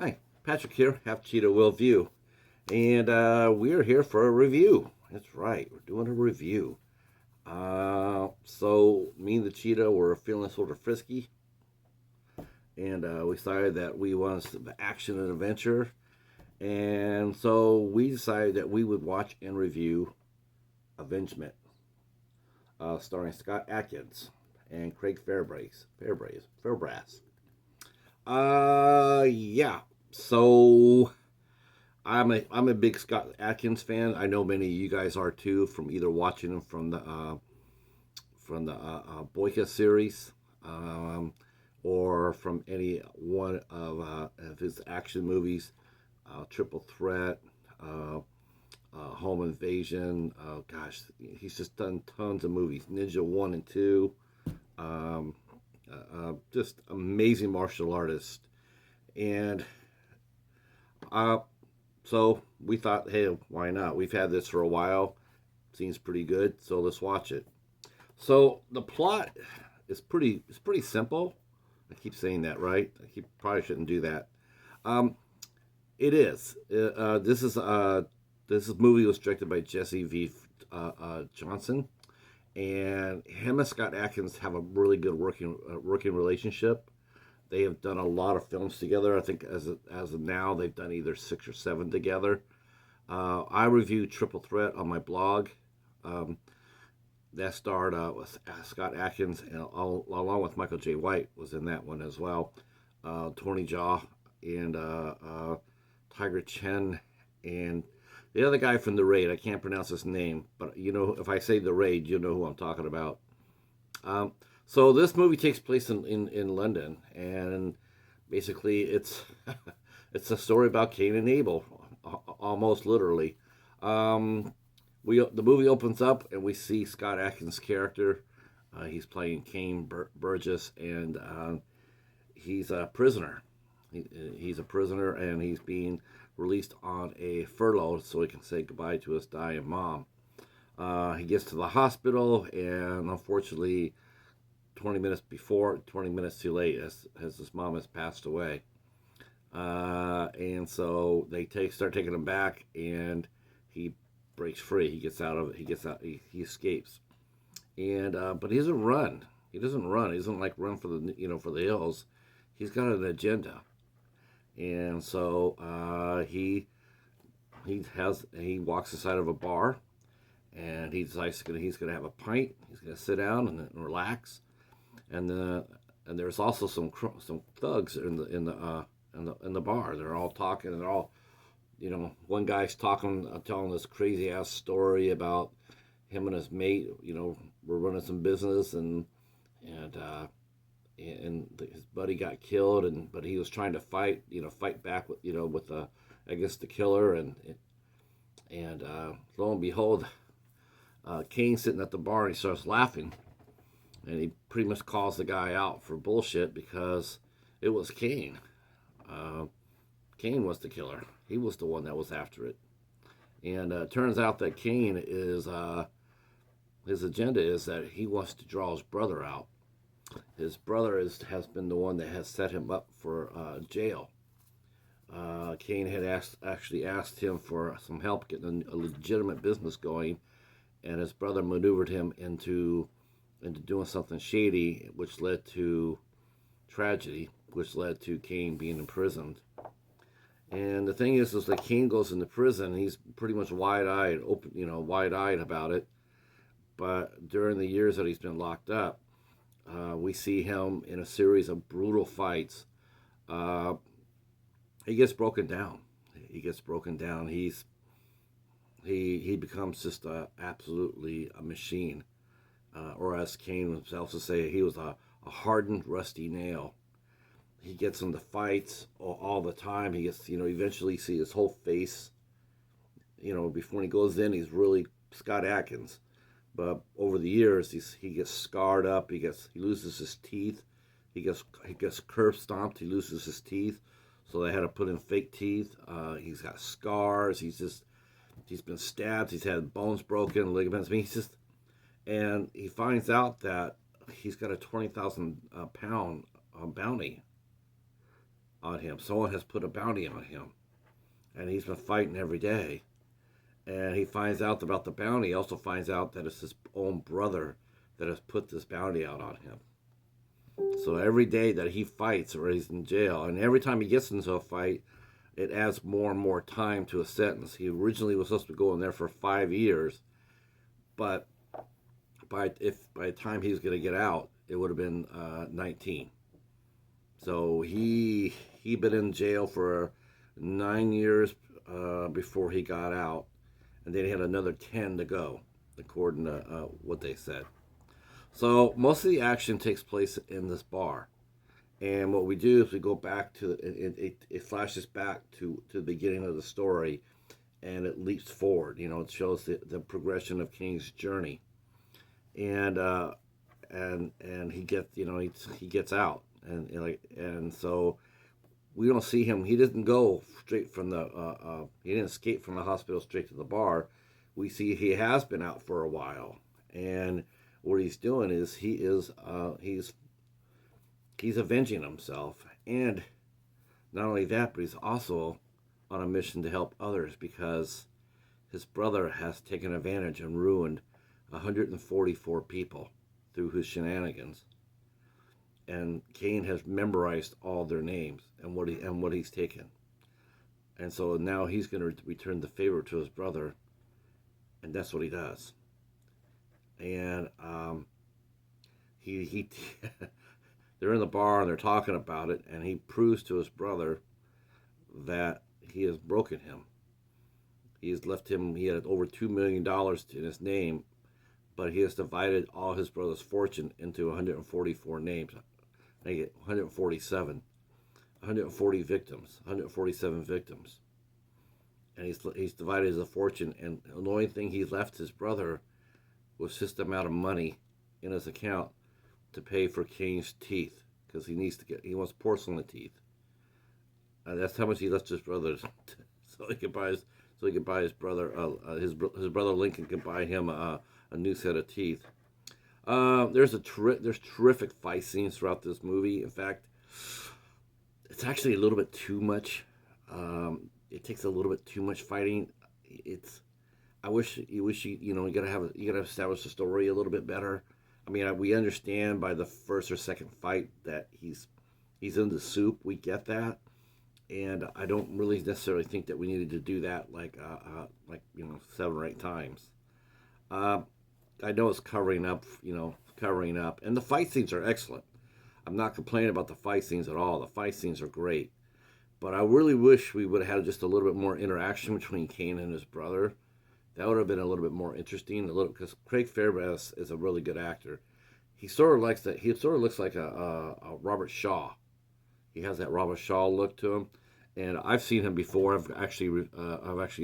Hi, Patrick here, Half Cheetah Will View, and we're here for a review. That's right, we're doing a review. So me and the Cheetah were feeling sort of frisky, and we decided that we wanted some action and adventure, and so we decided that we would watch and review Avengement, starring Scott Adkins and Craig Fairbrass. Yeah. So I'm a big Scott Adkins fan. I know many of you guys are too, from either watching him from the Boyka series, or from any one of his action movies, Triple Threat, uh, Home Invasion. Gosh, he's just done tons of movies. Ninja One and Two. Um, just amazing martial artist, and uh, so we thought, hey, why not? We've had this for a while. Seems pretty good, so let's watch it. So the plot is pretty simple. I keep saying that, right? Probably shouldn't do that. Um, it is. This movie was directed by Jesse V. Johnson, and him and Scott Atkins have a really good working relationship. They have done a lot of films together. I think as of now, they've done either six or seven together. I reviewed Triple Threat on my blog. Um, that starred with Scott Atkins, and along with Michael J. White was in that one as well. Tony Jaa and Tiger Chen and the other guy from The Raid. I can't pronounce his name, but if I say The Raid, you know who I'm talking about. Um, so this movie takes place in London, and basically it's a story about Cain and Abel, almost literally. Um, the movie opens up and we see Scott Atkins' character. He's playing Cain Burgess, and he's a prisoner. He's a prisoner, and he's being released on a furlough so he can say goodbye to his dying mom. He gets to the hospital, and unfortunately, 20 minutes too late, as his mom has passed away. And so they start taking him back, and he breaks free. He gets out of it. He gets out. He escapes, and but he doesn't run. He doesn't run. He doesn't like run for the hills. He's got an agenda, and so he walks inside of a bar, and he decides he's gonna have a pint. He's gonna sit down and relax, and and there's also some thugs in the bar. They're all talking, and they're all, one guy's talking, telling this crazy ass story about him and his mate. Were running some business, and his buddy got killed, but he was trying to fight back with against the killer, and lo and behold, Kane's sitting at the bar, and he starts laughing, and he pretty much calls the guy out for bullshit because it was Kane. Uh, Kane was the killer. He was the one that was after it. And it turns out that Kane his agenda is that he wants to draw his brother out. His brother has been the one that has set him up for jail. Kane had actually asked him for some help getting a legitimate business going, and his brother maneuvered him into doing something shady, which led to tragedy, which led to Kane being imprisoned. And the thing is that Kane goes into prison. He's pretty much wide-eyed about it. But during the years that he's been locked up, we see him in a series of brutal fights. Uh, he gets broken down. He becomes just absolutely a machine. Or as Kane himself would say, he was a hardened, rusty nail. He gets into fights all the time. He gets, eventually you see his whole face. Before he goes in, he's really Scott Adkins. But over the years, he gets scarred up. He loses his teeth. He gets curb stomped. He loses his teeth. So they had to put in fake teeth. He's got scars. He's been stabbed. He's had bones broken, ligaments. I mean, and he finds out that he's got a 20,000 pound bounty on him. Someone has put a bounty on him, and he's been fighting every day. And he finds out about the bounty. He also finds out that it's his own brother that has put this bounty out on him. So every day that he fights or he's in jail, and every time he gets into a fight, it adds more and more time to a sentence. He originally was supposed to go in there for 5 years, but by the time he was going to get out, it would have been 19. So he been in jail for 9 years before he got out, and then he had another 10 to go, according to what they said. So most of the action takes place in this bar. And what we do is we go back to it flashes back to the beginning of the story, and it leaps forward. It shows the progression of King's journey, and he gets he gets out, and so we don't see him. He didn't go straight from he didn't escape from the hospital straight to the bar. We see he has been out for a while, and what he's doing is he's avenging himself, and not only that, but he's also on a mission to help others because his brother has taken advantage and ruined 144 people through his shenanigans, and Cain has memorized all their names and what he's taken, and so now he's going to return the favor to his brother, and that's what he does, and he they're in the bar and they're talking about it, and he proves to his brother that he has broken him. He has left him, he had over $2 million in his name, but he has divided all his brother's fortune into 144 names. 147, 140 victims, 147 victims. And he's divided his fortune, and the only thing he left his brother was just the amount of money in his account to pay for Cain's teeth, because he wants porcelain teeth. That's how much he left his brother, so he could buy his brother his brother Lincoln could buy him a new set of teeth. There's terrific fight scenes throughout this movie. In fact, it's actually a little bit too much. It takes a little bit too much fighting. I wish you gotta establish the story a little bit better. I mean, we understand by the first or second fight that he's in the soup. We get that, and I don't really necessarily think that we needed to do that like 7 or 8 times. I know it's covering up, and the fight scenes are excellent. I'm not complaining about the fight scenes at all. The fight scenes are great, but I really wish we would have had just a little bit more interaction between Cain and his brother. That would have been a little bit more interesting. Because Craig Fairbrass is a really good actor. He sort of looks like a Robert Shaw. He has that Robert Shaw look to him, and I've seen him before. I've actually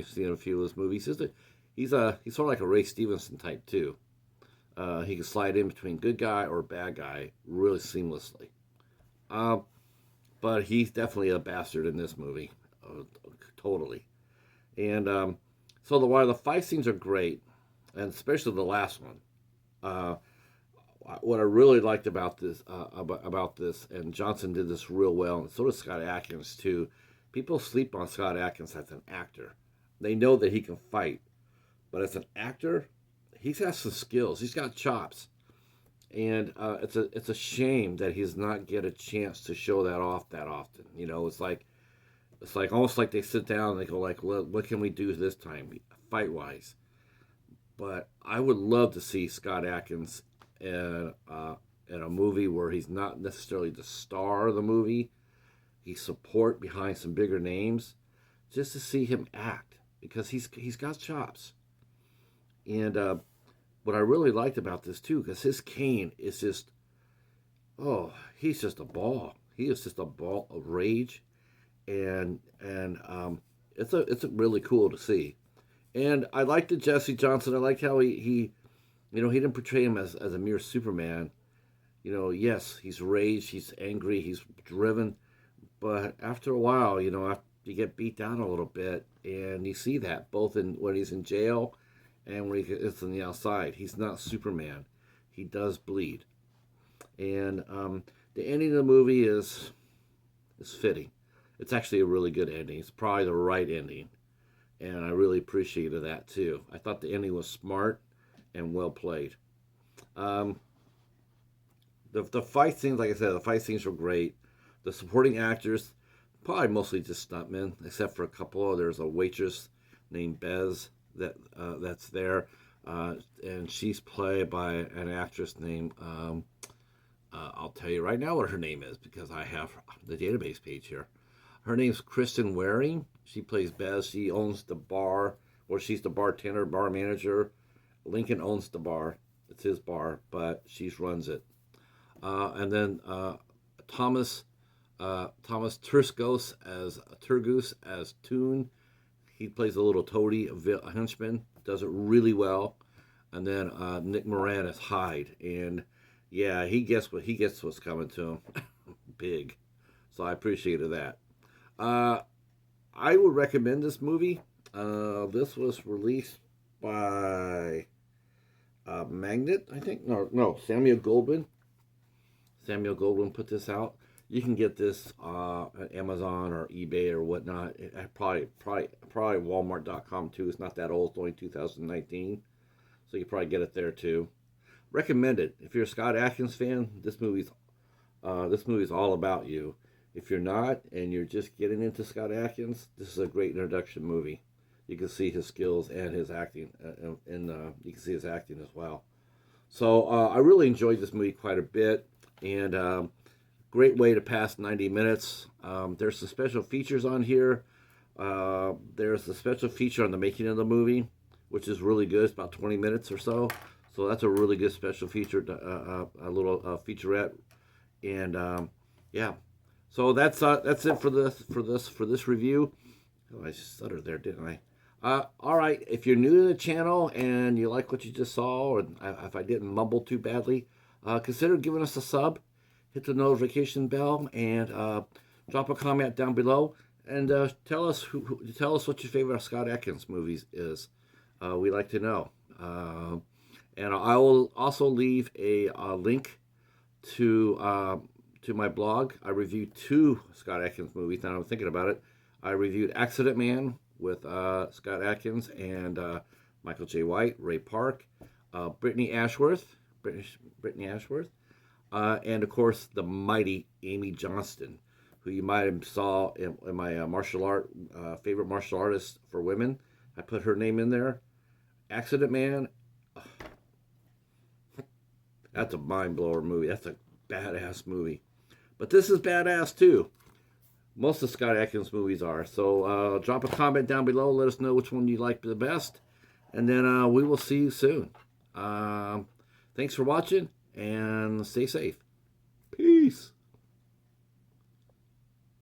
seen a few of his movies. He's sort of like a Ray Stevenson type too. He can slide in between good guy or bad guy really seamlessly. But he's definitely a bastard in this movie, totally. And so while the fight scenes are great, and especially the last one, what I really liked about this, and Johnson did this real well, and so does Scott Adkins too. People sleep on Scott Adkins as an actor. They know that he can fight, but as an actor, he's got some skills. He's got chops, and it's a shame that he's not get a chance to show that off that often. It's like almost like they sit down and they go like, what can we do this time, fight wise? But I would love to see Scott Adkins in a movie where he's not necessarily the star of the movie. He's support behind some bigger names, just to see him act, because he's got chops. And what I really liked about this too, because his Cain is just, he's just a ball. He is just a ball of rage, and it's really cool to see. And I liked the Jesse Johnson. I liked how he didn't portray him as a mere Superman. Yes, he's raged, he's angry, he's driven, but after a while, after you get beat down a little bit, and you see that both when he's in jail and when he's on the outside. He's not Superman. He does bleed. And the ending of the movie is fitting. it's actually a really good ending. It's probably the right ending, and I really appreciated that too. I thought the ending was smart and well played. Um, the fight scenes, like I said, the fight scenes were great. The supporting actors, probably mostly just stuntmen, except for a couple. There's a waitress named Bez that's there, and she's played by an actress named. I'll tell you right now what her name is because I have the database page here. Her name's Kristen Waring. She plays Bez. She owns the bar, or she's the bartender, bar manager. Lincoln owns the bar. It's his bar, but she runs it. And then Thomas Thomas Turgos as Toon. He plays a little toady, a henchman. Does it really well. And then Nick Moran as Hyde, and yeah, he gets what's coming to him, big. So I appreciated that. Uh, I would recommend this movie. This was released by Magnet, I think. No, Samuel Goldwyn. Samuel Goldwyn put this out. You can get this at Amazon or eBay or whatnot. Probably Walmart.com too. It's not that old. It's only 2019, so you can probably get it there too. Recommend it. If you're a Scott Adkins fan, this movie's all about you. If you're not and you're just getting into Scott Adkins, this is a great introduction movie. You can see his skills and his acting, and you can see his acting as well. So I really enjoyed this movie quite a bit, and great way to pass 90 minutes. There's some special features on here. There's a special feature on the making of the movie, which is really good. It's about 20 minutes or so. So that's a really good special feature, a little featurette, and yeah. So that's it for this review. Oh, I just stuttered there, didn't I? All right. If you're new to the channel and you like what you just saw, or if I didn't mumble too badly, consider giving us a sub. Hit the notification bell and drop a comment down below and tell us what your favorite Scott Adkins movies is. We like to know. And I will also leave a link to my blog. I reviewed 2 Scott Adkins movies. Now I'm thinking about it. I reviewed Accident Man with Scott Adkins and Michael J. White, Ray Park, Brittany Ashworth, and of course the mighty Amy Johnston, who you might have saw in my favorite martial artist for women. I put her name in there. Accident Man. That's a mind blower movie. That's a badass movie. But this is badass too. Most of Scott Adkins movies are. So drop a comment down below. Let us know which one you like the best. And then we will see you soon. Thanks for watching and stay safe. Peace.